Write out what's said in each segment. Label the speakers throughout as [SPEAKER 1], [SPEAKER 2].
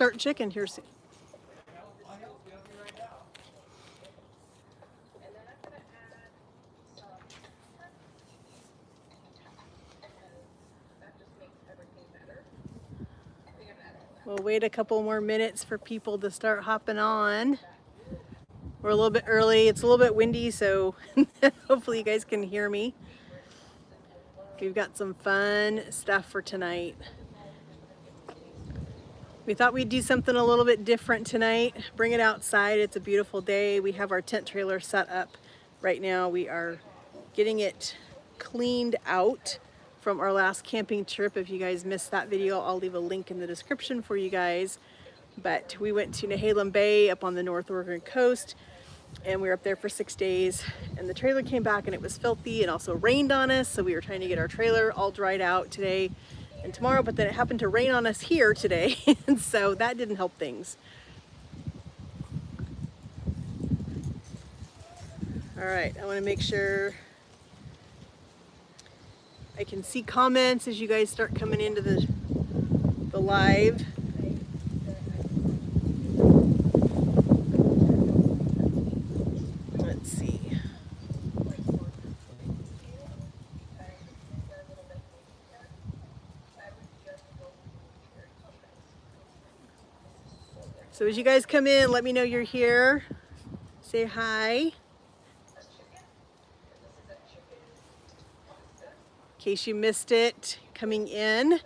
[SPEAKER 1] start chicken here soon. We'll wait a couple more minutes for people to start hopping on. We're a little bit early. It's a little bit windy, so hopefully you guys can hear me. We've got some fun stuff for tonight. We thought we'd do something a little bit different tonight. Bring it outside. It's a beautiful day. We have our tent trailer set up right now. We are getting it cleaned out from our last camping trip. If you guys missed that video, I'll leave a link in the description for you guys. But we went to Nehalem Bay up on the North Oregon coast, and we were up there for 6 days, and the trailer came back and it was filthy and also rained on us. So we were trying to get our trailer all dried out today and tomorrow, but then it happened to rain on us here today. And so that didn't help things. All right, I want to make sure I can see comments as you guys start coming into the live. Let's see. So as you guys come in, let me know you're here. Say hi. In case you missed it, coming in,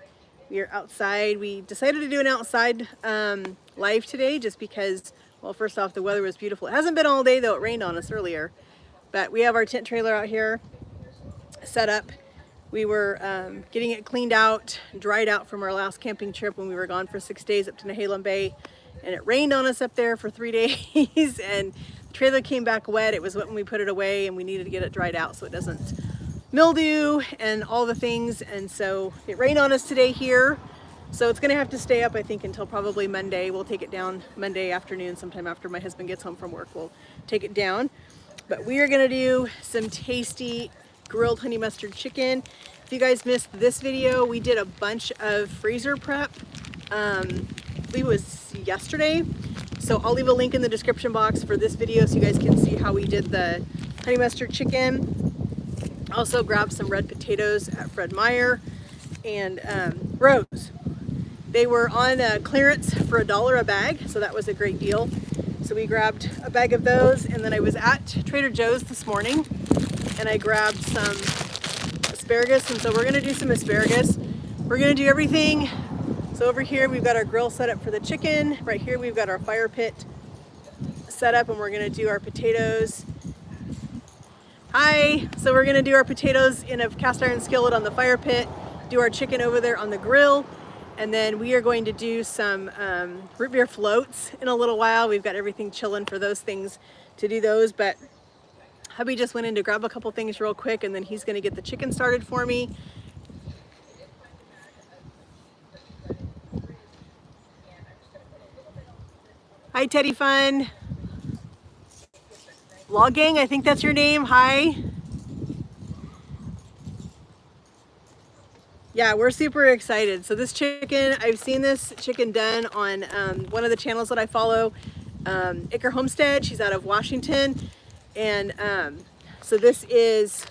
[SPEAKER 1] we are outside. We decided to do an outside live today just because, well, first off, the weather was beautiful. It hasn't been all day though, it rained on us earlier. But we have our tent trailer out here set up. We were getting it cleaned out, dried out from our last camping trip when we were gone for 6 days up to Nehalem Bay. And it rained on us up there for 3 days and the trailer came back wet. It was wet when we put it away, and we needed to get it dried out so it doesn't mildew and all the things. And so it rained on us today here, so it's gonna have to stay up, I think, until probably Monday. We'll take it down Monday afternoon, sometime after my husband gets home from work. We'll take it down, but we are gonna do some tasty grilled honey mustard chicken. If you guys missed this video, we did a bunch of freezer prep. I believe it was yesterday, so I'll leave a link in the description box for this video so you guys can see how we did the honey mustard chicken. Also grabbed some red potatoes at Fred Meyer and Rose. They were on clearance for $1 a bag, so that was a great deal. So we grabbed a bag of those, and then I was at Trader Joe's this morning and I grabbed some asparagus, and so we're gonna do some asparagus. We're gonna do everything. So over here we've got our grill set up for the chicken. Right here we've got our fire pit set up, and we're gonna do our potatoes. Hi! So we're gonna do our potatoes in a cast iron skillet on the fire pit, do our chicken over there on the grill, and then we are going to do some root beer floats in a little while. We've got everything chilling for those things to do those, but hubby just went in to grab a couple things real quick, and then he's gonna get the chicken started for me. Hi Teddy Fun. Vlog Gang, I think that's your name. Hi. Yeah, we're super excited. So this chicken, I've seen this chicken done on one of the channels that I follow, Icker Homestead. She's out of Washington. And so this is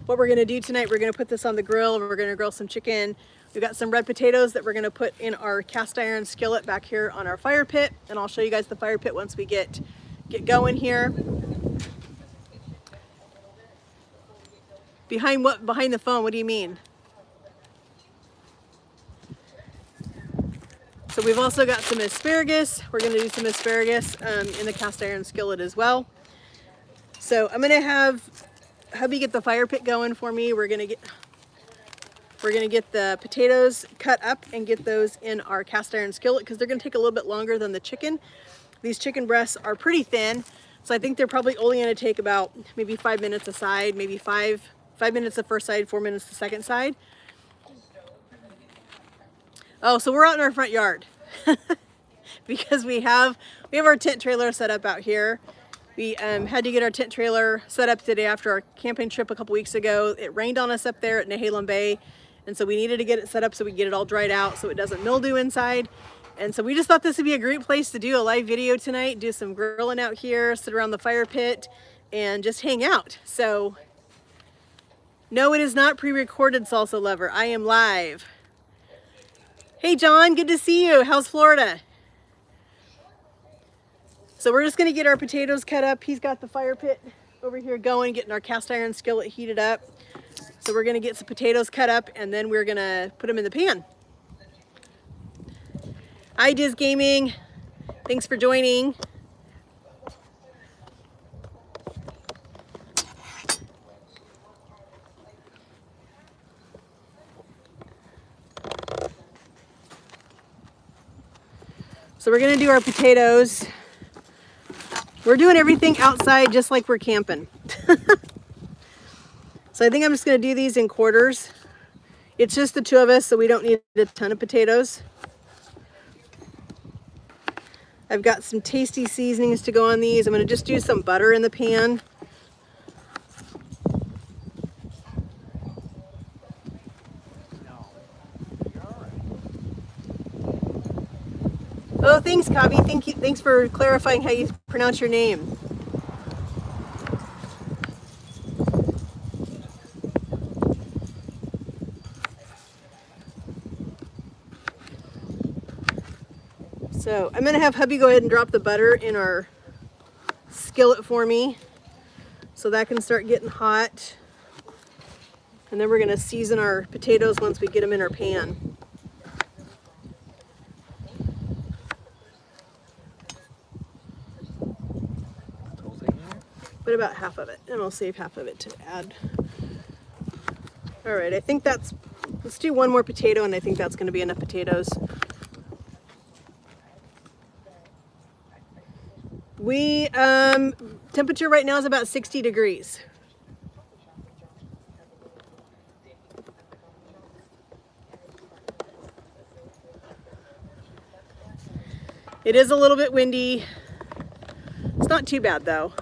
[SPEAKER 1] what we're gonna do tonight. We're gonna put this on the grill. We're gonna grill some chicken. We've got some red potatoes that we're gonna put in our cast iron skillet back here on our fire pit. And I'll show you guys the fire pit once we get going here. Behind what? Behind the phone? What do you mean? So we've also got some asparagus. We're gonna do some asparagus in the cast iron skillet as well. So I'm gonna have hubby get the fire pit going for me. We're gonna get the potatoes cut up and get those in our cast iron skillet because they're gonna take a little bit longer than the chicken. These chicken breasts are pretty thin, so I think they're probably only gonna take about maybe 5 minutes a side, maybe five minutes the first side, 4 minutes the second side. Oh, so we're out in our front yard because we have our tent trailer set up out here. We had to get our tent trailer set up today after our camping trip a couple weeks ago. It rained on us up there at Nehalem Bay, and so we needed to get it set up so we can get it all dried out so it doesn't mildew inside. And so we just thought this would be a great place to do a live video tonight, do some grilling out here, sit around the fire pit, and just hang out. So, no, it is not pre-recorded, Salsa Lover. I am live. Hey, John, good to see you. How's Florida? So we're just gonna get our potatoes cut up. He's got the fire pit over here going, getting our cast iron skillet heated up. So we're gonna get some potatoes cut up and then we're gonna put them in the pan. Hi, Diz Gaming. Thanks for joining. So we're gonna do our potatoes. We're doing everything outside just like we're camping. So I think I'm just gonna do these in quarters. It's just the two of us, so we don't need a ton of potatoes. I've got some tasty seasonings to go on these. I'm gonna just do some butter in the pan. Oh, thanks, Kabi. Thanks for clarifying how you pronounce your name. So I'm gonna have hubby go ahead and drop the butter in our skillet for me so that can start getting hot. And then we're gonna season our potatoes once we get them in our pan. Put about half of it, and I'll save half of it to add. All right, I think let's do one more potato, and I think that's gonna be enough potatoes. Temperature right now is about 60 degrees. It is a little bit windy. It's not too bad though.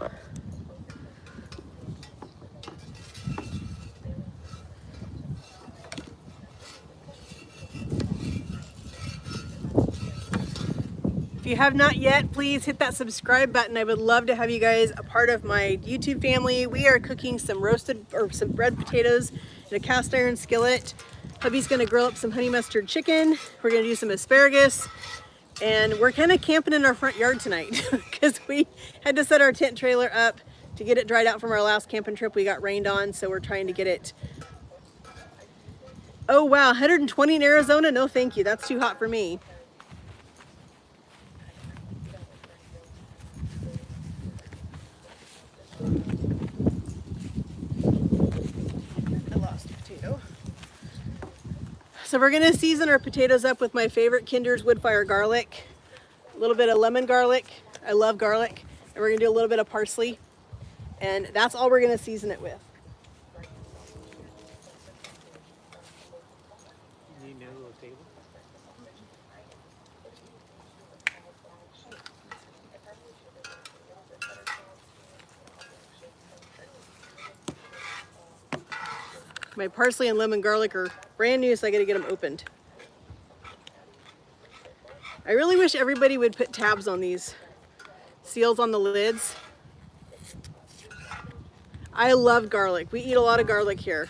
[SPEAKER 1] If you have not yet, please hit that subscribe button. I would love to have you guys a part of my YouTube family. We are cooking some some red potatoes in a cast iron skillet. Hubby's gonna grill up some honey mustard chicken. We're gonna do some asparagus. And we're kind of camping in our front yard tonight because we had to set our tent trailer up to get it dried out from our last camping trip. We got rained on, so we're trying to get it. Oh wow, 120 in Arizona? No thank you, that's too hot for me. I lost a potato. So we're gonna season our potatoes up with my favorite Kinder's wood fire garlic, a little bit of lemon garlic. I love garlic. And we're gonna do a little bit of parsley. And that's all we're gonna season it with. My parsley and lemon garlic are brand new, so I gotta get them opened. I really wish everybody would put tabs on these seals on the lids. I love garlic. We eat a lot of garlic here.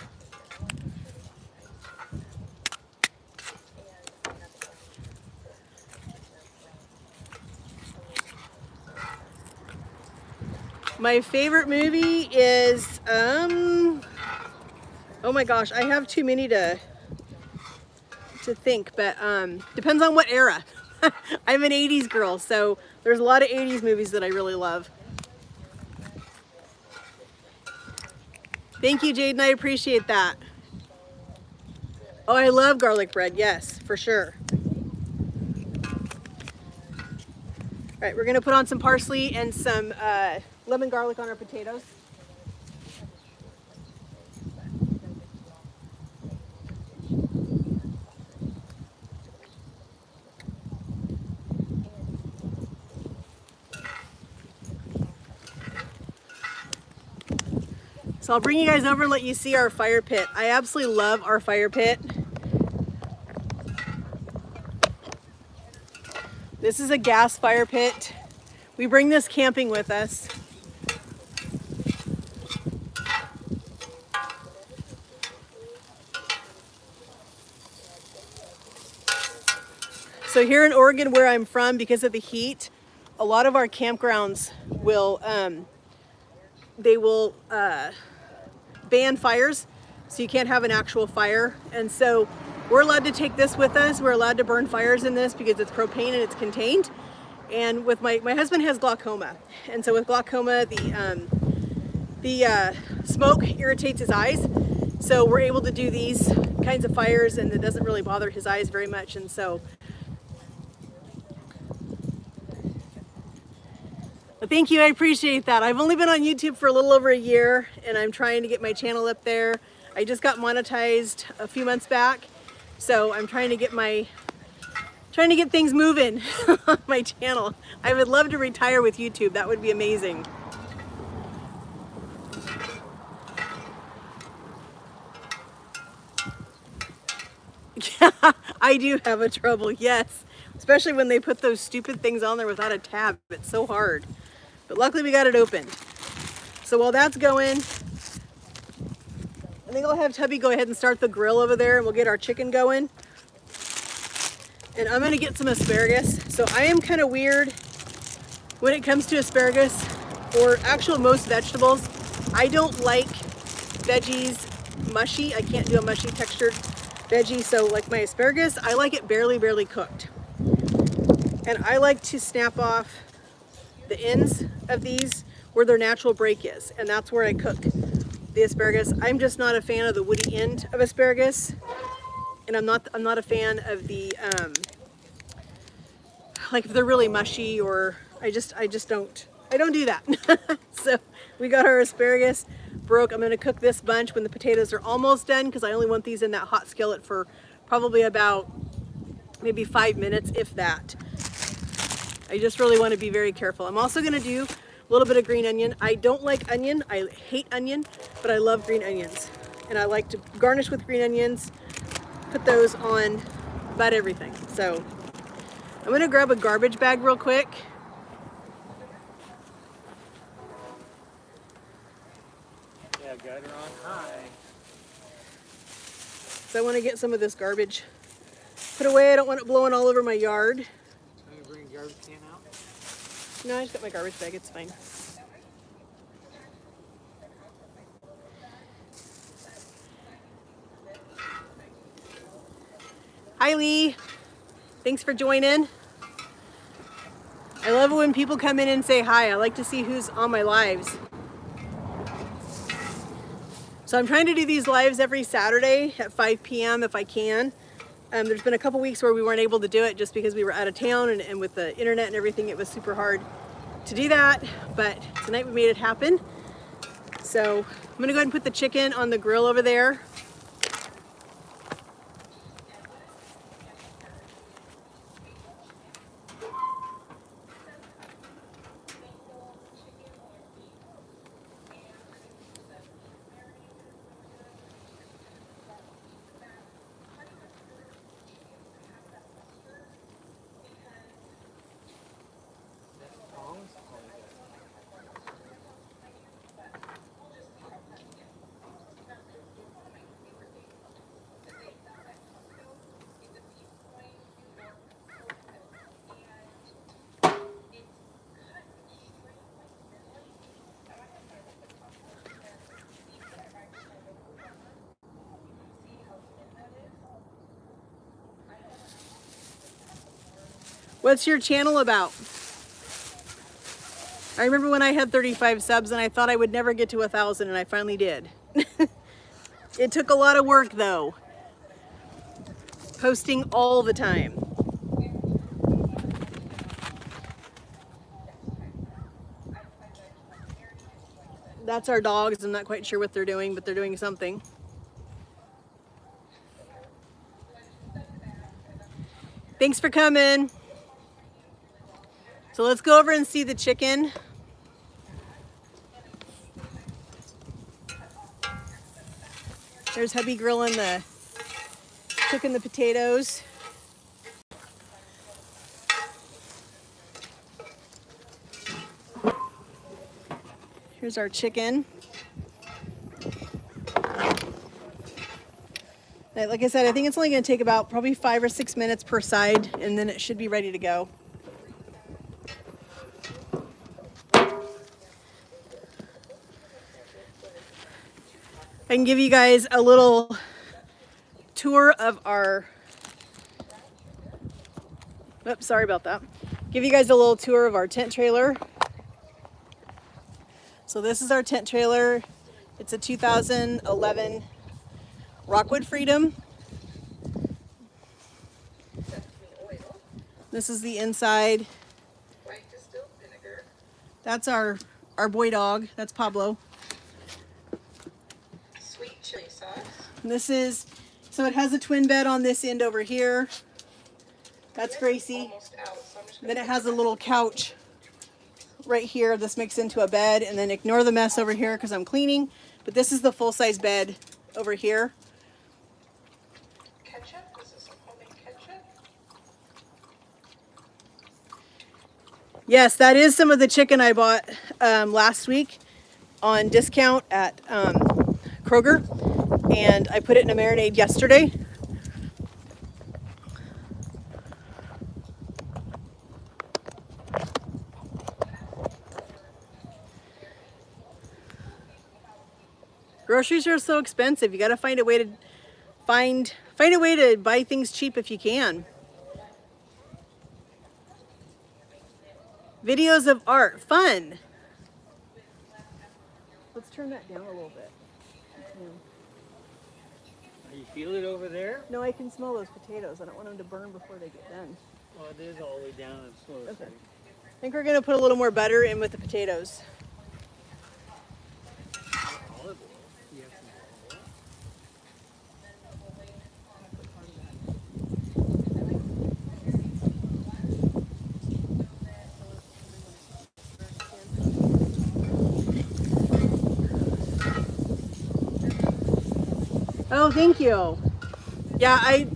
[SPEAKER 1] My favorite movie is, oh my gosh, I have too many to think, but depends on what era. I'm an 80s girl, so there's a lot of 80s movies that I really love. Thank you, Jaden, I appreciate that. Oh, I love garlic bread, yes, for sure. All right, we're gonna put on some parsley and some lemon garlic on our potatoes. So I'll bring you guys over and let you see our fire pit. I absolutely love our fire pit. This is a gas fire pit. We bring this camping with us. So here in Oregon, where I'm from, because of the heat, a lot of our campgrounds will ban fires, so you can't have an actual fire. And so we're allowed to take this with us. We're allowed to burn fires in this because it's propane and it's contained. And with my husband has glaucoma, and so with glaucoma, the smoke irritates his eyes. So we're able to do these kinds of fires, and it doesn't really bother his eyes very much. And so. Thank you, I appreciate that. I've only been on YouTube for a little over a year, and I'm trying to get my channel up there. I just got monetized a few months back, so I'm trying to get things moving on my channel. I would love to retire with YouTube. That would be amazing. I do have a trouble, yes. Especially when they put those stupid things on there without a tab. It's so hard. But luckily we got it open. So while that's going, I think I'll have Tubby go ahead and start the grill over there, and we'll get our chicken going. And I'm gonna get some asparagus. So I am kind of weird when it comes to asparagus, or actually most vegetables. I don't like veggies mushy. I can't do a mushy textured veggie. So like my asparagus, I like it barely cooked. And I like to snap off the ends of these where their natural break is, and that's where I cook the asparagus. I'm just not a fan of the woody end of asparagus, and I'm not a fan of the like if they're really mushy, or I don't do that. So we got our asparagus broke. I'm going to cook this bunch when the potatoes are almost done, because I only want these in that hot skillet for probably about maybe 5 minutes, if that. I just really want to be very careful. I'm also going to do a little bit of green onion. I don't like onion. I hate onion, but I love green onions. And I like to garnish with green onions, put those on about everything. So I'm going to grab a garbage bag real quick.
[SPEAKER 2] Yeah, got her on high.
[SPEAKER 1] So I want to get some of this garbage put away. I don't want it blowing all over my yard.
[SPEAKER 2] Can you bring a garbage can out?
[SPEAKER 1] No, I just got my garbage bag. It's fine. Hi, Lee. Thanks for joining. I love it when people come in and say hi. I like to see who's on my lives. So I'm trying to do these lives every Saturday at 5 p.m. if I can. There's been a couple weeks where we weren't able to do it just because we were out of town, and with the internet and everything, it was super hard to do that. But tonight we made it happen. So I'm gonna go ahead and put the chicken on the grill over there. What's your channel about? I remember when I had 35 subs and I thought I would never get to 1,000, and I finally did. It took a lot of work though. Posting all the time. That's our dogs. I'm not quite sure what they're doing, but they're doing something. Thanks for coming. So let's go over and see the chicken. There's hubby cooking the potatoes. Here's our chicken. Like I said, I think it's only going to take about probably 5 or 6 minutes per side, and then it should be ready to go. I can give you guys a little tour of our, oops, sorry about that. Give you guys a little tour of our tent trailer. So this is our tent trailer. It's a 2011 Rockwood Freedom. This is the inside. That's our boy dog. That's Pablo.
[SPEAKER 3] Sweet chili sauce.
[SPEAKER 1] And this is, so it has a twin bed on this end over here. That's Gracie. Then it has a little couch right here. This makes into a bed, and then ignore the mess over here because I'm cleaning. But this is the full-size bed over here.
[SPEAKER 3] Ketchup? This is some homemade ketchup.
[SPEAKER 1] Yes, that is some of the chicken I bought last week on discount at Kroger, and I put it in a marinade yesterday. Groceries are so expensive. You got to find a way to find a way to buy things cheap if you can. Videos of art, fun. Let's turn that down a little bit.
[SPEAKER 2] You feel it over there?
[SPEAKER 1] No, I can smell those potatoes. I don't want them to burn before they get done.
[SPEAKER 2] Oh, it is all the way down. It's slow.
[SPEAKER 1] Okay. I think we're going to put a little more butter in with the potatoes.
[SPEAKER 2] Olive oil. You have some olive oil?
[SPEAKER 1] Oh, thank you. Yeah, I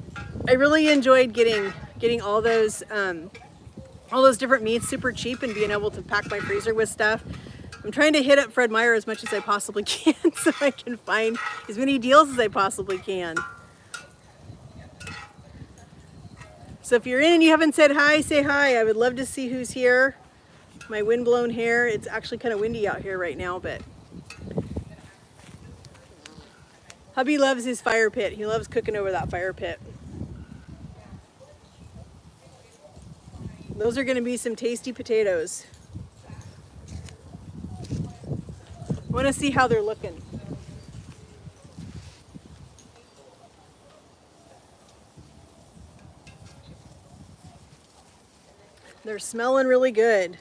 [SPEAKER 1] really enjoyed getting all those different meats super cheap and being able to pack my freezer with stuff. I'm trying to hit up Fred Meyer as much as I possibly can so I can find as many deals as I possibly can. So if you're in and you haven't said hi, say hi. I would love to see who's here. My windblown hair. It's actually kind of windy out here right now, but hubby loves his fire pit. He loves cooking over that fire pit. Those are going to be some tasty potatoes. I want to see how they're looking. They're smelling really good.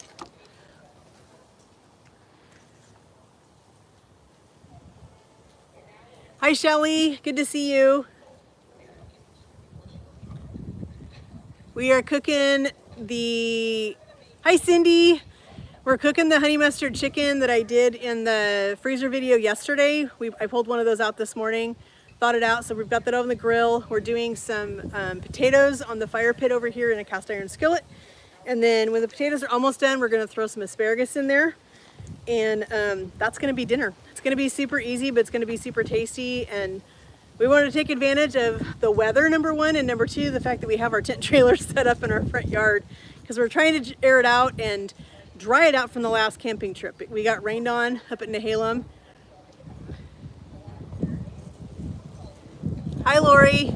[SPEAKER 1] Hi, Shelly. Good to see you. We are cooking hi, Cindy. We're cooking the honey mustard chicken that I did in the freezer video yesterday. I pulled one of those out this morning, thawed it out, so we've got that on the grill. We're doing some potatoes on the fire pit over here in a cast iron skillet. And then when the potatoes are almost done, we're gonna throw some asparagus in there. And that's gonna be dinner. It's gonna be super easy, but it's gonna be super tasty. And we wanted to take advantage of the weather, number one, and number two, the fact that we have our tent trailer set up in our front yard, because we're trying to air it out and dry it out from the last camping trip. We got rained on up at Nehalem. Hi, Lori.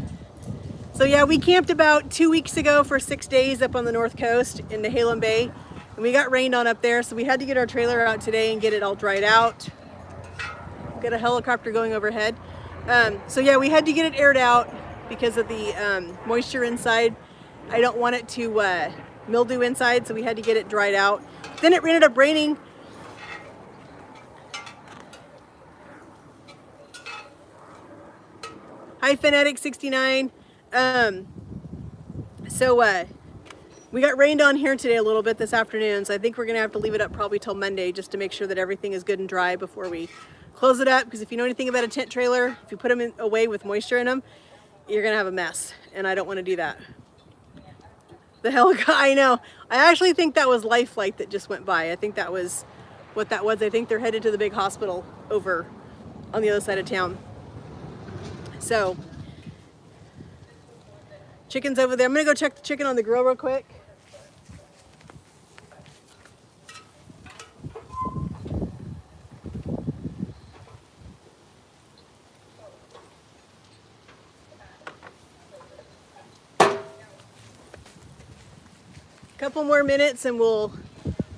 [SPEAKER 1] So yeah, we camped about 2 weeks ago for 6 days up on the north coast in Nehalem Bay, and we got rained on up there, so we had to get our trailer out today and get it all dried out. Got a helicopter going overhead. So yeah, we had to get it aired out because of the moisture inside. I don't want it to mildew inside, so we had to get it dried out. Then it ended up raining. Hi, Fanatic69. We got rained on here today a little bit this afternoon, so I think we're gonna have to leave it up probably till Monday just to make sure that everything is good and dry before we close it up. Because if you know anything about a tent trailer, if you put them away with moisture in them, you're gonna have a mess, and I don't want to do that. The helicopter, I know. I actually think that was Life Flight that just went by. I think that was what that was. I think they're headed to the big hospital over on the other side of town. So, chicken's over there. I'm gonna go check the chicken on the grill real quick. Couple more minutes and we'll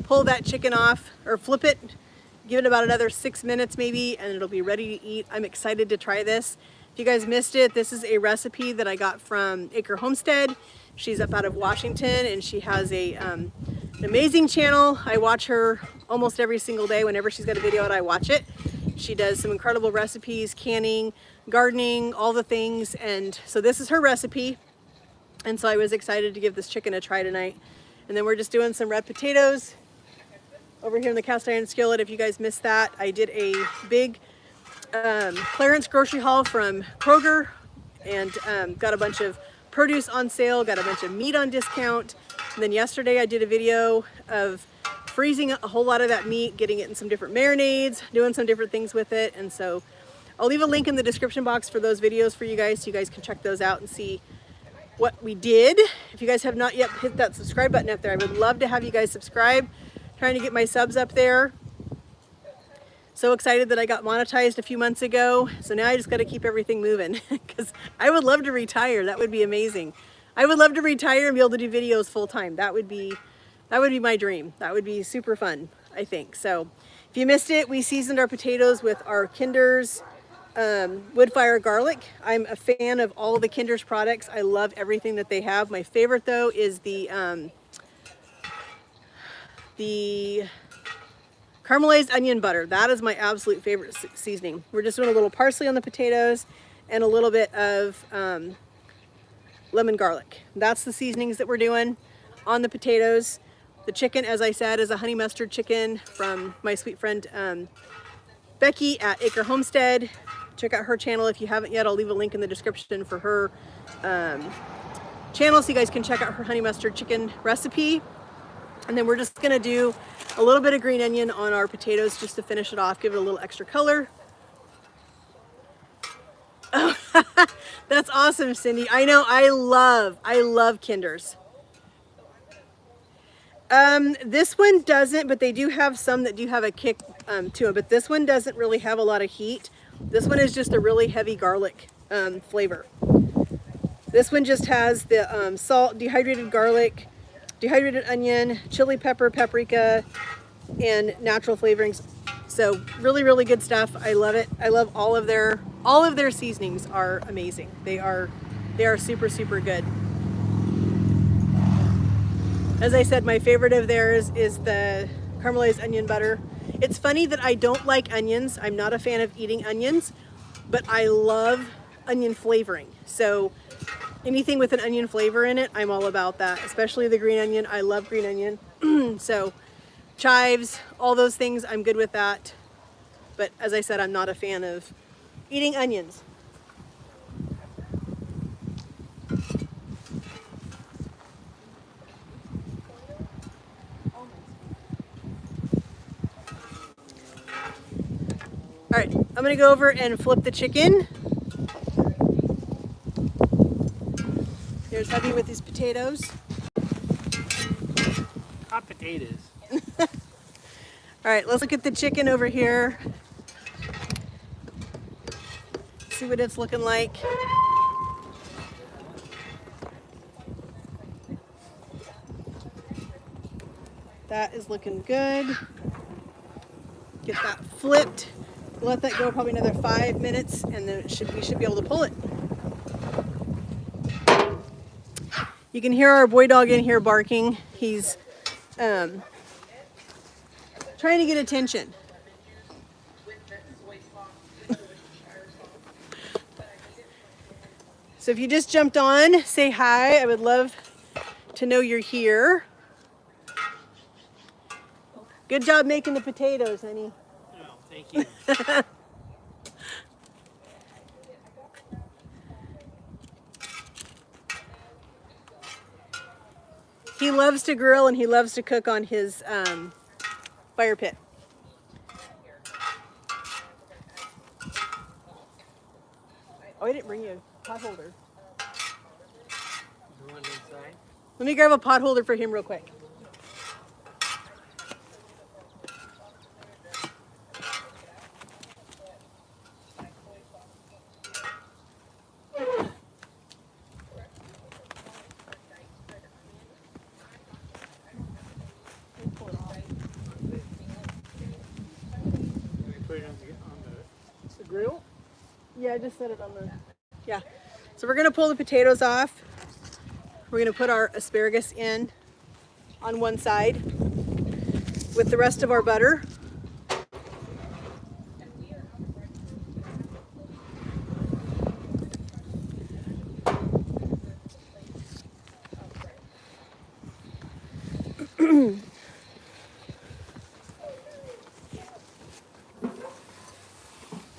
[SPEAKER 1] pull that chicken off or flip it, give it about another 6 minutes maybe, and it'll be ready to eat. I'm excited to try this. If you guys missed it, this is a recipe that I got from Acre Homestead. She's up out of Washington and she has an amazing channel. I watch her almost every single day. Whenever she's got a video out, I watch it. She does some incredible recipes, canning, gardening, all the things. And so this is her recipe. And so I was excited to give this chicken a try tonight. And then we're just doing some red potatoes over here in the cast iron skillet. If you guys missed that, I did a big clearance grocery haul from Kroger and got a bunch of produce on sale, got a bunch of meat on discount. And then yesterday I did a video of freezing a whole lot of that meat, getting it in some different marinades, doing some different things with it. And so I'll leave a link in the description box for those videos for you guys so you guys can check those out and see what we did. If you guys have not yet hit that subscribe button up there, I would love to have you guys subscribe. Trying to get my subs up there. So excited that I got monetized a few months ago. So now I just got to keep everything moving because I would love to retire. That would be amazing. I would love to retire and be able to do videos full time. That would be my dream. That would be super fun, I think. So if you missed it, we seasoned our potatoes with our Kinder's wood fire garlic. I'm a fan of all of the Kinder's products. I love everything that they have. My favorite though is the caramelized onion butter. That is my absolute favorite seasoning. We're just doing a little parsley on the potatoes and a little bit of lemon garlic. That's the seasonings that we're doing on the potatoes. The chicken, as I said, is a honey mustard chicken from my sweet friend Becky at Acre Homestead. Check out her channel if you haven't yet. I'll leave a link in the description for her channel so you guys can check out her honey mustard chicken recipe. And then we're just gonna do a little bit of green onion on our potatoes just to finish it off, give it a little extra color. Oh, that's awesome, Cindy. I know, I love Kinder's. This one doesn't, but they do have some that do have a kick to it, but this one doesn't really have a lot of heat. This one is just a really heavy garlic flavor. This one just has the salt, dehydrated garlic, dehydrated onion, chili pepper, paprika, and natural flavorings. So really, really good stuff. I love it. I love all of their seasonings are amazing. They are super, super good. As I said, my favorite of theirs is the caramelized onion butter. It's funny that I don't like onions. I'm not a fan of eating onions, but I love onion flavoring. So anything with an onion flavor in it, I'm all about that, especially the green onion. I love green onion. So chives, all those things, I'm good with that. But as I said, I'm not a fan of eating onions. All right, I'm gonna go over and flip the chicken. Here's Hubby with his potatoes.
[SPEAKER 2] Hot potatoes.
[SPEAKER 1] All right, let's look at the chicken over here. See what it's looking like. That is looking good. Get that flipped. Let that go probably another 5 minutes and then we should be able to pull it. You can hear our boy dog in here barking. He's trying to get attention. So if you just jumped on, say hi. I would love to know you're here. Good job making the potatoes, honey.
[SPEAKER 2] Oh, thank you.
[SPEAKER 1] He loves to grill and he loves to cook on his fire pit. Oh, I didn't bring you a pot holder.
[SPEAKER 2] The one inside.
[SPEAKER 1] Let me grab a pot holder for him real quick.
[SPEAKER 2] We put it on the
[SPEAKER 1] Grill? Yeah, I just set it on the. Yeah. So we're gonna pull the potatoes off. We're gonna put our asparagus in on one side with the rest of our butter.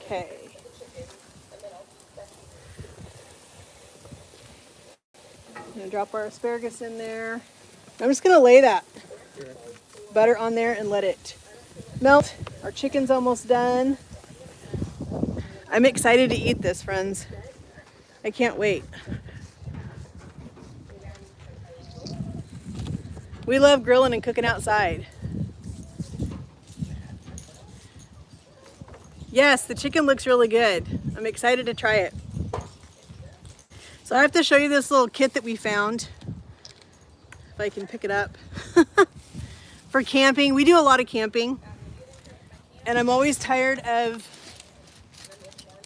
[SPEAKER 1] Okay. I'm gonna drop our asparagus in there. I'm just gonna lay that butter on there and let it melt. Our chicken's almost done. I'm excited to eat this, friends. I can't wait. We love grilling and cooking outside. Yes, the chicken looks really good. I'm excited to try it. So I have to show you this little kit that we found. If I can pick it up. For camping. We do a lot of camping. And I'm always tired of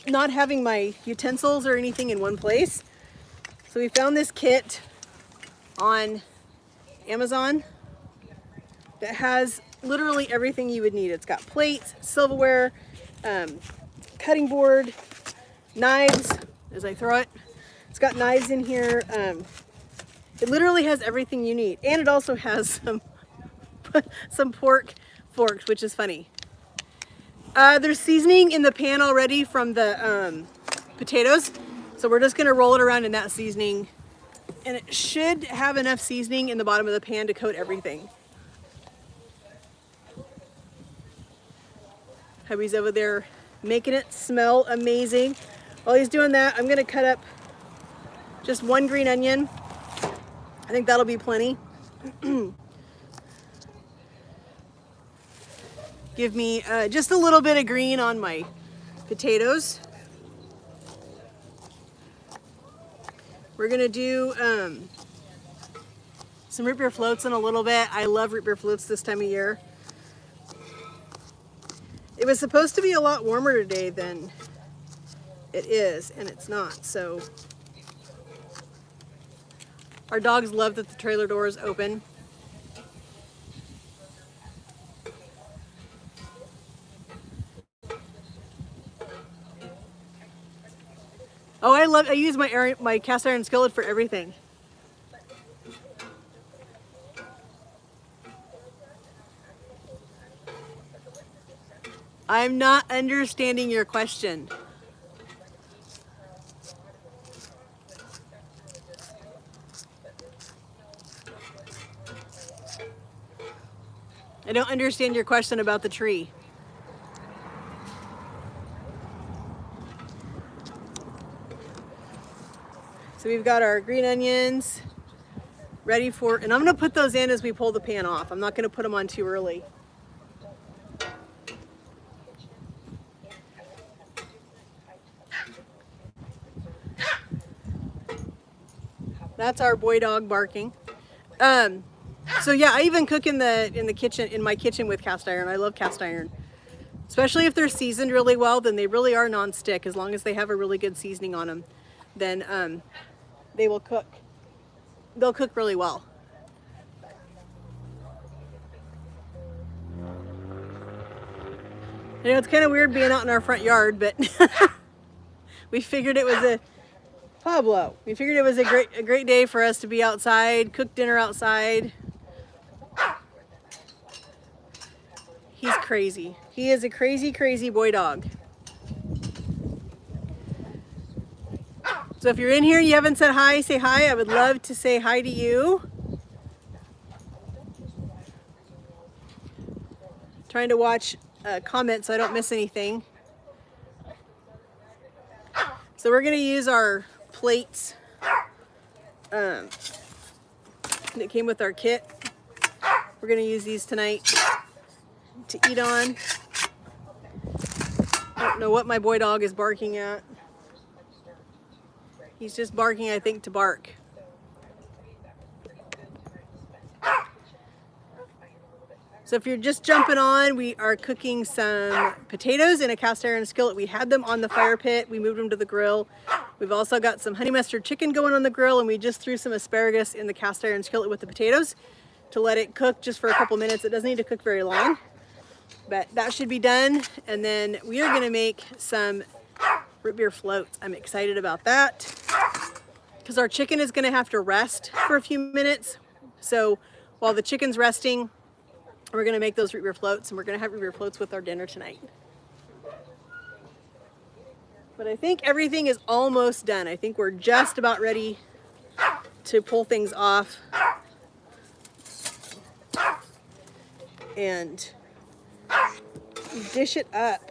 [SPEAKER 1] not having my utensils or anything in one place. So we found this kit on Amazon that has literally everything you would need. It's got plates, silverware, cutting board, knives as I throw it. It's got knives in here. It literally has everything you need. And it also has some pork forks, which is funny. There's seasoning in the pan already from the potatoes. So we're just gonna roll it around in that seasoning. And it should have enough seasoning in the bottom of the pan to coat everything. Hubby's over there making it smell amazing. While he's doing that, I'm gonna cut up just one green onion. I think that'll be plenty. Give me just a little bit of green on my potatoes. We're gonna do some root beer floats in a little bit. I love root beer floats this time of year. It was supposed to be a lot warmer today than it is, and it's not. So our dogs love that the trailer door is open. Oh, I use my cast iron skillet for everything. I'm not understanding your question. I don't understand your question about the tree. So we've got our green onions ready for, and I'm gonna put those in as we pull the pan off. I'm not gonna put them on too early. That's our boy dog barking. So yeah, I even cook in the kitchen, in my kitchen with cast iron. I love cast iron. Especially if they're seasoned really well, then they really are non-stick. As long as they have a really good seasoning on them, then they will cook. They'll cook really well. I know it's kind of weird being out in our front yard, but we figured it was a Pablo. We figured it was a great day for us to be outside, cook dinner outside. He's crazy. He is a crazy, crazy boy dog. So if you're in here and you haven't said hi, say hi. I would love to say hi to you. Trying to watch comments so I don't miss anything. So So we're gonna use our plates that came with our kit. We're gonna use these tonight to eat on. I don't know what my boy dog is barking at. He's just barking, I think, to bark. So if you're just jumping on, we are cooking some potatoes in a cast iron skillet. We had them on the fire pit. We moved them to the grill. We've also got some honey mustard chicken going on the grill, and we just threw some asparagus in the cast iron skillet with the potatoes to let it cook just for a couple minutes. It doesn't need to cook very long, but that should be done. And then we are gonna make some root beer floats. I'm excited about that because our chicken is gonna have to rest for a few minutes. So while the chicken's resting, we're gonna make those root beer floats, and we're gonna have root beer floats with our dinner tonight. But I think everything is almost done. I think we're just about ready to pull things off and dish it up.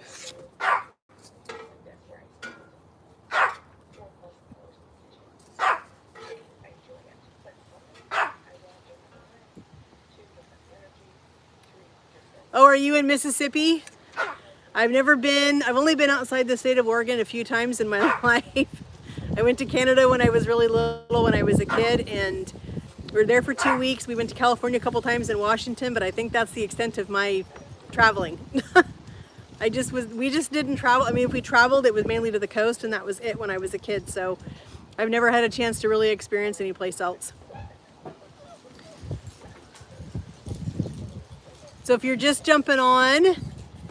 [SPEAKER 1] Oh, are you in Mississippi? I've only been outside the state of Oregon a few times in my life. I went to Canada when I was really little, when I was a kid, and we were there for 2 weeks. We went to California a couple times in Washington, but I think that's the extent of my traveling. we just didn't travel. I mean, if we traveled, it was mainly to the coast, and that was it when I was a kid. So I've never had a chance to really experience any place else. So if you're just jumping on,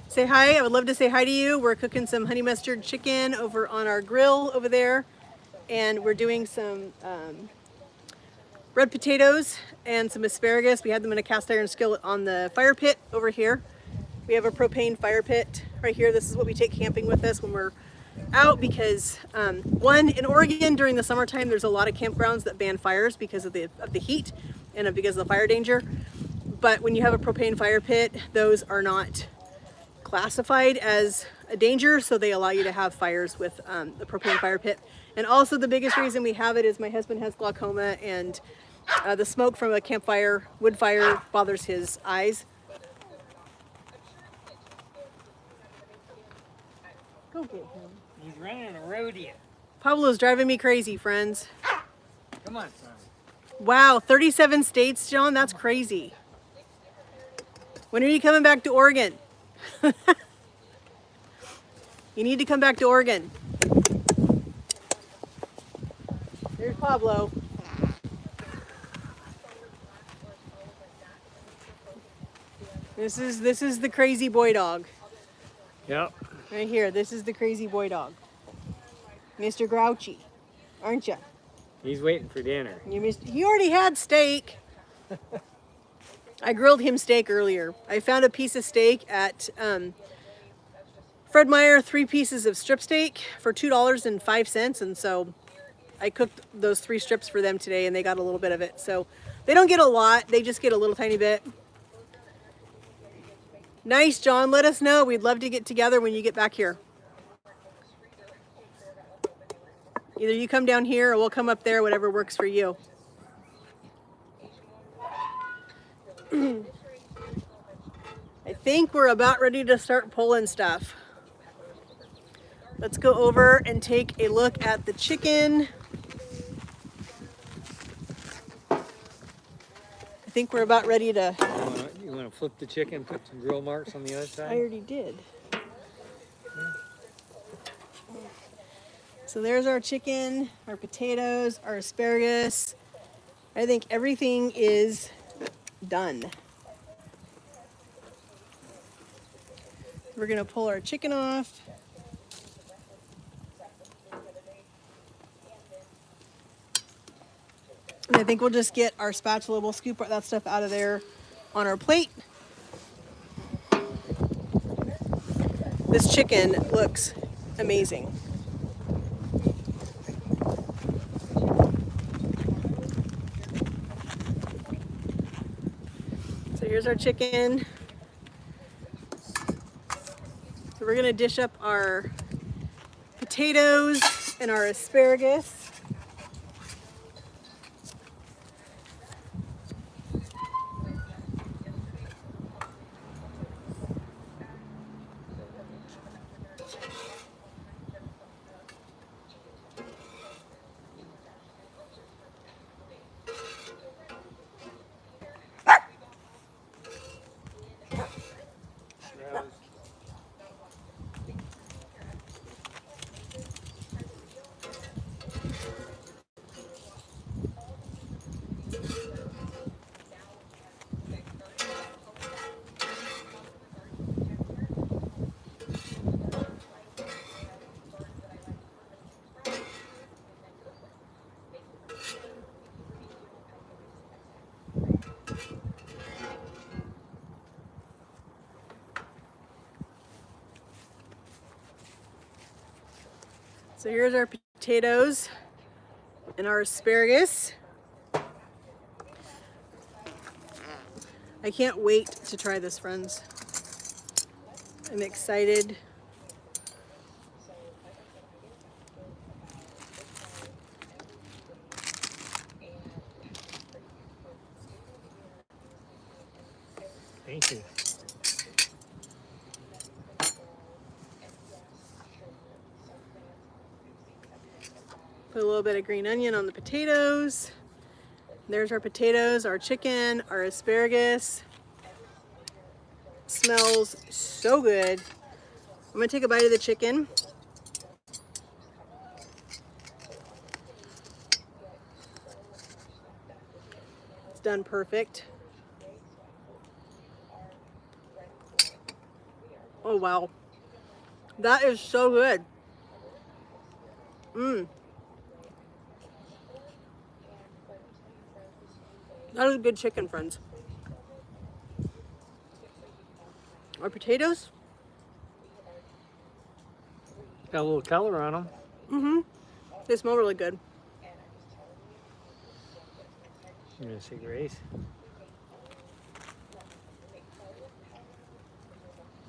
[SPEAKER 1] say hi. I would love to say hi to you. We're cooking some honey mustard chicken over on our grill over there. And we're doing some red potatoes and some asparagus. We had them in a cast iron skillet on the fire pit over here. We have a propane fire pit right here. This is what we take camping with us when we're out because one, in Oregon during the summertime, there's a lot of campgrounds that ban fires because of the heat and because of the fire danger. But when you have a propane fire pit, those are not classified as a danger, so they allow you to have fires with the propane fire pit. And also the biggest reason we have it is my husband has glaucoma, and the smoke from a campfire, wood fire, bothers his eyes. Go get him.
[SPEAKER 2] He's running a rodeo.
[SPEAKER 1] Pablo's driving me crazy, friends.
[SPEAKER 2] Come on, son.
[SPEAKER 1] Wow, 37 states, John, that's crazy. When are you coming back to Oregon? You need to come back to Oregon. There's Pablo. This is the crazy boy dog.
[SPEAKER 2] Yep.
[SPEAKER 1] Right here. This is the crazy boy dog. Mr. Grouchy, aren't you?
[SPEAKER 2] He's waiting for dinner.
[SPEAKER 1] He already had steak. I grilled him steak earlier. I found a piece of steak at Fred Meyer, 3 pieces of strip steak for $2.05, and so I cooked those 3 strips for them today, and they got a little bit of it. So they don't get a lot, they just get a little tiny bit. Nice, John. Let us know. We'd love to get together when you get back here. Either you come down here or we'll come up there, whatever works for you. I think we're about ready to start pulling stuff. Let's go over and take a look at the chicken. I think we're about ready to...
[SPEAKER 2] You want to flip the chicken, put some grill marks on the other side?
[SPEAKER 1] I already did. So there's our chicken, our potatoes, our asparagus. I think everything is done. We're gonna pull our chicken off. And I think we'll just get our spatula, we'll scoop that stuff out of there on our plate. This chicken looks amazing. So here's our chicken. So we're gonna dish up our potatoes. and our asparagus. So here's our potatoes and our asparagus. I can't wait to try this, friends. I'm excited.
[SPEAKER 2] Thank you.
[SPEAKER 1] Put a little bit of green onion on the potatoes. There's our potatoes, our chicken, our asparagus. Smells so good. I'm gonna take a bite of the chicken. It's done perfect. Oh wow. That is so good. That is good chicken, friends. Our potatoes,
[SPEAKER 2] Got a little color on them.
[SPEAKER 1] they smell really good.
[SPEAKER 2] You gonna say Grace?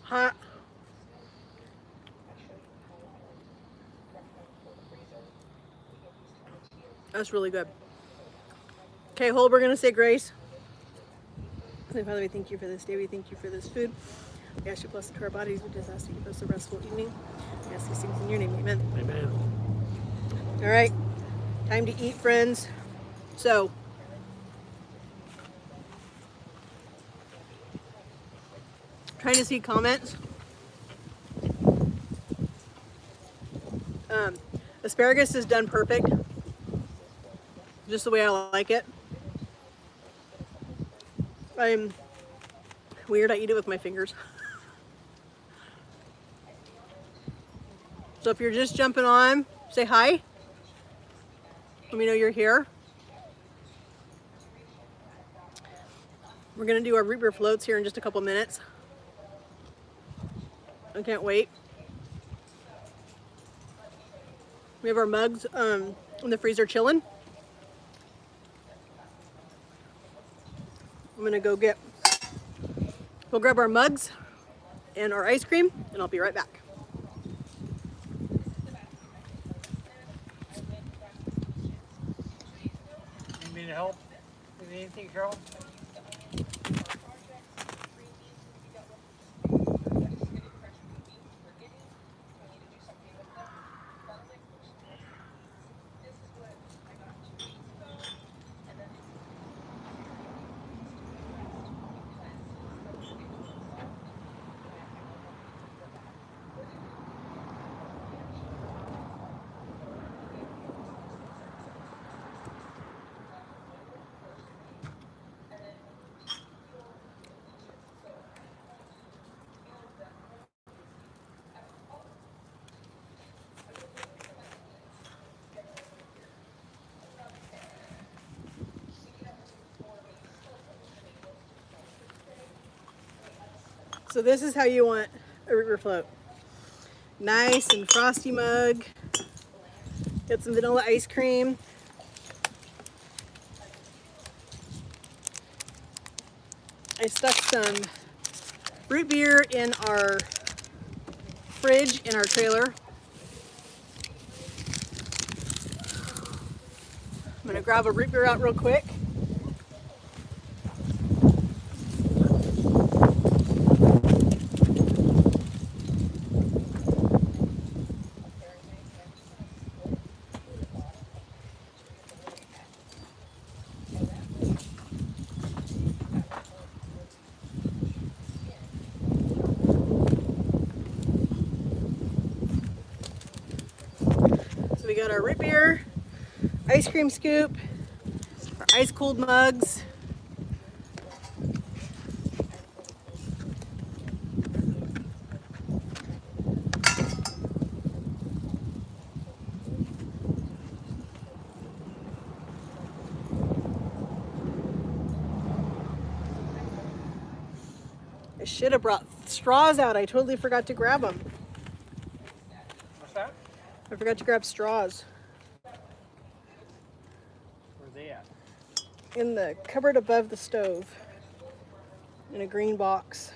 [SPEAKER 1] Hot. That's really good. Okay, Hold, we're gonna say grace. Heavenly Father, we thank you for this day. We thank you for this food. We ask you to bless it to our bodies. We just ask you to give us a restful evening. We ask these things in your name. Amen.
[SPEAKER 2] Amen.
[SPEAKER 1] All right, time to eat, friends. So, trying to see comments. Asparagus is done perfect, just the way I like it. I'm weird. I eat it with my fingers. So if you're just jumping on, say hi. Let me know you're here. We're gonna do our root beer floats here in just a couple minutes. I can't wait. We have our mugs in the freezer chilling. I'm gonna we'll grab our mugs and our ice cream, and I'll be right back.
[SPEAKER 2] You need help with anything, Carol?
[SPEAKER 1] So this is how you want a root beer float. Nice and frosty mug. Get some vanilla ice cream. I stuck some root beer in our fridge in our trailer. I'm gonna grab a root beer out real quick. So we got our root beer, ice cream scoop, our ice cold mugs. I should have brought straws out. I totally forgot to grab them.
[SPEAKER 2] What's that?
[SPEAKER 1] I forgot to grab straws
[SPEAKER 2] Where's they at?
[SPEAKER 1] in the cupboard above the stove in a green box.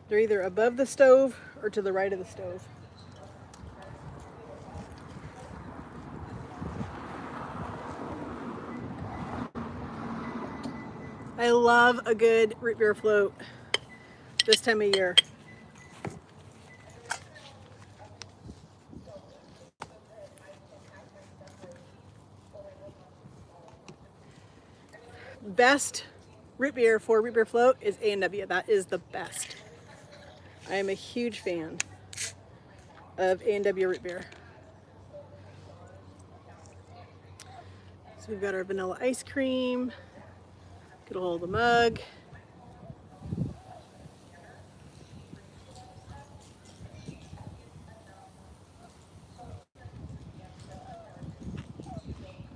[SPEAKER 1] They're either above the stove or to the right of the stove. I love a good root beer float this time of year. Best root beer for root beer float is A&W. That is the best. I am a huge fan of A&W root beer. So we've got our vanilla ice cream. Get a hold of the mug.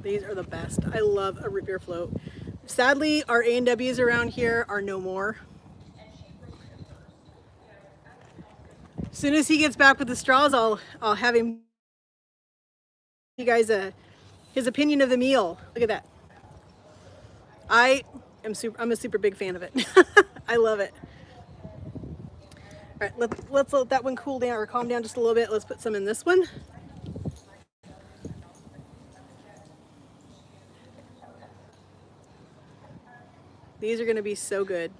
[SPEAKER 1] These are the best. I love a root beer float. Sadly, our A&Ws around here are no more. As soon as he gets back with the straws, I'll have him you guys his opinion of the meal. Look at that. I'm a super big fan of it. I love it. All right, let's let that one cool down or calm down just a little bit. Let's put some in this one. These are gonna be so good.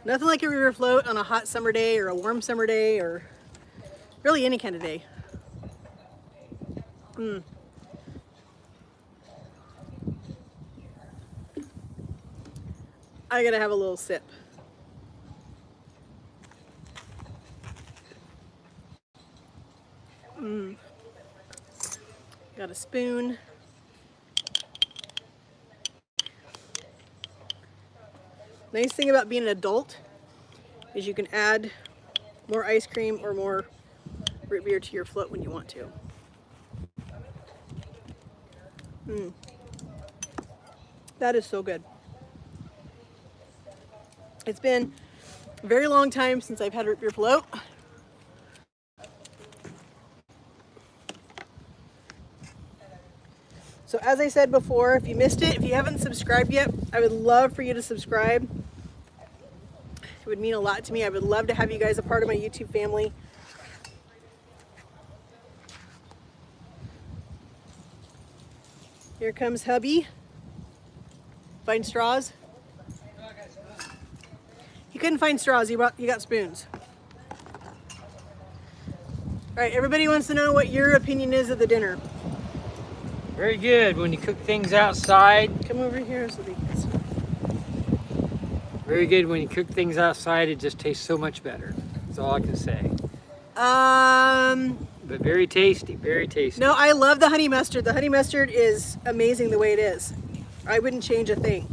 [SPEAKER 1] Nothing like a river float on a hot summer day or a warm summer day or really any kind of day. I gotta have a little sip. Got a spoon. Nice thing about being an adult is you can add more ice cream or more root beer to your float when you want to. That is so good. It's been a very long time since I've had root beer float. So as I said before, if you missed it, if you haven't subscribed yet, I would love for you to subscribe. It would mean a lot to me. I would love to have you guys a part of my YouTube family. Here comes hubby. Find straws? He couldn't find straws, he got spoons. All right, everybody wants to know what your opinion is of the dinner.
[SPEAKER 2] Very good. When you cook things outside.
[SPEAKER 1] Come over here so they can see.
[SPEAKER 2] Very good. When you cook things outside, it just tastes so much better. That's all I can say. But very tasty, very tasty.
[SPEAKER 1] No, I love the honey mustard. The honey mustard is amazing the way it is. I wouldn't change a thing.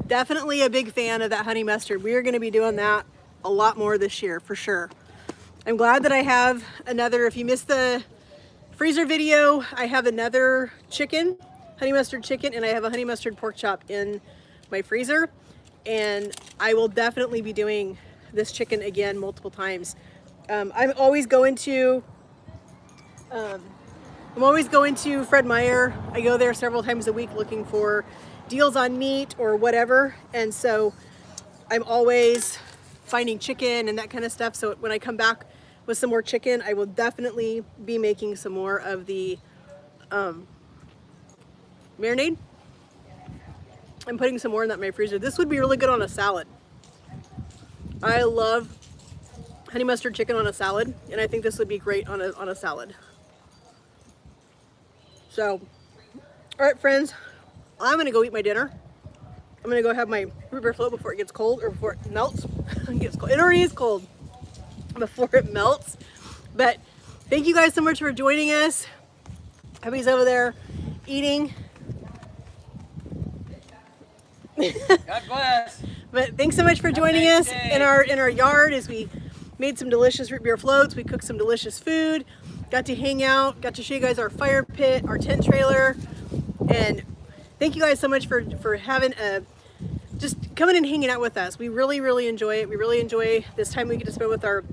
[SPEAKER 1] Definitely a big fan of that honey mustard. We are going to be doing that a lot more this year for sure. I'm glad that I have another, if you missed the freezer video, I have another chicken, honey mustard chicken, and I have a honey mustard pork chop in my freezer. And I will definitely be doing this chicken again multiple times. I'm always going to Fred Meyer. I go there several times a week looking for deals on meat or whatever. And so I'm always finding chicken and that kind of stuff. So when I come back with some more chicken, I will definitely be making some more of the marinade. I'm putting some more in that in my freezer. This would be really good on a salad. I love honey mustard chicken on a salad, and I think this would be great on a salad. So, all right, friends, I'm gonna go eat my dinner. I'm gonna go have my root beer float before it gets cold, or before it melts. It gets cold. It already is cold before it melts. But thank you guys so much for joining us. Hubby's over there eating.
[SPEAKER 2] God bless.
[SPEAKER 1] But thanks so much for joining
[SPEAKER 2] nice
[SPEAKER 1] us
[SPEAKER 2] day.
[SPEAKER 1] in our yard as we made some delicious root beer floats. We cooked some delicious food, got to hang out, got to show you guys our fire pit, our tent trailer, and thank you guys so much for having just coming and hanging out with us. We really enjoy it. We really enjoy this time we get to spend with our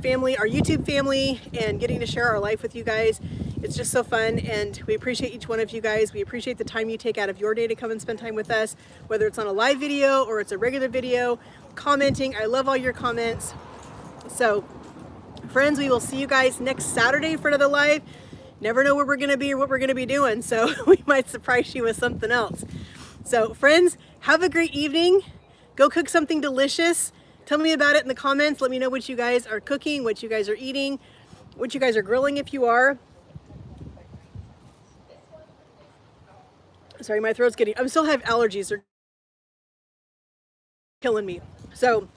[SPEAKER 1] family, our YouTube family, and getting to share our life with you guys. It's just so fun, and we appreciate each one of you guys. We appreciate the time you take out of your day to come and spend time with us, whether it's on a live video or it's a regular video, commenting. I love all your comments. So, friends, we will see you guys next Saturday for another live. Never know where we're going to be or what we're going to be doing, so we might surprise you with something else. So, friends, have a great evening. Go cook something delicious. Tell me about it in the comments. Let me know what you guys are cooking, what you guys are eating, what you guys are grilling if you are. Sorry, my throat's getting, I still have allergies. They're killing me. So,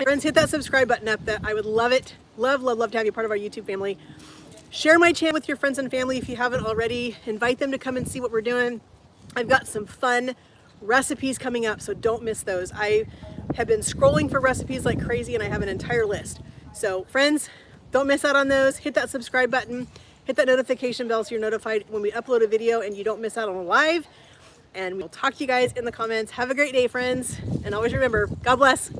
[SPEAKER 1] friends, hit that subscribe button up. That I would love it. Love to have you part of our YouTube family. Share my channel with your friends and family if you haven't already. Invite them to come and see what we're doing. I've got some fun recipes coming up, so don't miss those. I have been scrolling for recipes like crazy, and I have an entire list. So, friends, don't miss out on those. Hit that subscribe button. Hit that notification bell so you're notified when we upload a video and you don't miss out on a live. And we'll talk to you guys in the comments. Have a great day, friends. And always remember, God bless.